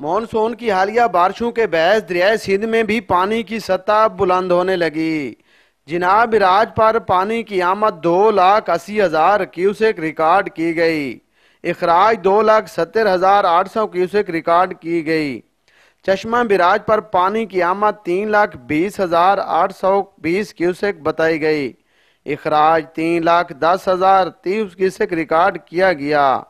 Monsoon की हालिया बारिशों के बायस दरियाए सिंध में भी पानी की सतह बुलंद होने लगी। जिनाब इराज पर पानी की आमद 2,80,000 क्यूसेक रिकॉर्ड की गई। इखराज 2,70,800 क्यूसेक रिकॉर्ड की गई। चश्मा बिराज पर पानी की आमद 3,20,820 क्यूसेक बताई गई। इखराज 3,10,030 क्यूसेक रिकॉर्ड किया गया।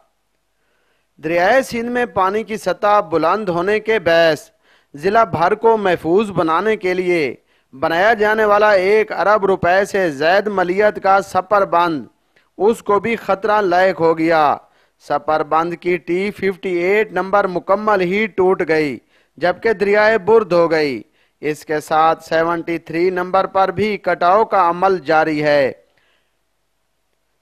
दरियाए सिंध में पानी की सतह बुलंद होने के बायस जिला भर को महफूज बनाने के लिए बनाया जाने वाला 1 अरब रुपए से ज्यादा मलियत का सपर बंद उसको भी खतरा लायक हो गया। सपर बंद की T58 नंबर मुकम्मल ही टूट गई जबकि दरियाए बुर्द हो गई। इसके साथ 73 नंबर पर भी कटाव का अमल जारी है।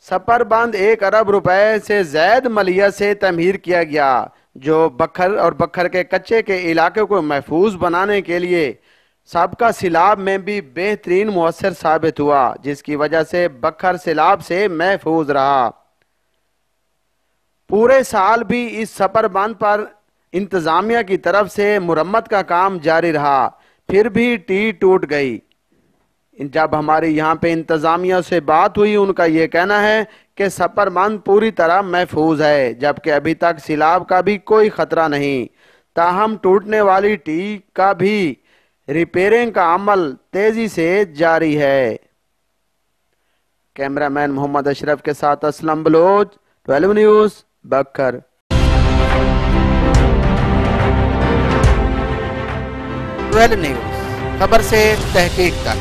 सपर बंद 1 अरब रुपए से ज्यादा मलियत से तमीर किया गया जो बखर और बखर के कच्चे के इलाके को महफूज बनाने के लिए सबका सैलाब में भी बेहतरीन मुअस्सर साबित हुआ, जिसकी वजह से बखर सैलाब से महफूज रहा। पूरे साल भी इस सपर बंद पर इंतजामिया की तरफ से मुरम्मत का काम जारी रहा, फिर भी टी टूट गई। जब हमारी यहाँ पे इंतजामिया से बात हुई, उनका ये कहना है कि सपर बंद पूरी तरह महफूज है जबकि अभी तक सैलाब का भी कोई खतरा नहीं। ताहम टूटने वाली टी का भी रिपेयरिंग का अमल तेजी से जारी है। कैमरामैन मोहम्मद अशरफ के साथ असलम बलोच, 12 न्यूज़, बक्खर। 12 न्यूज़, खबर से तहकीक तक।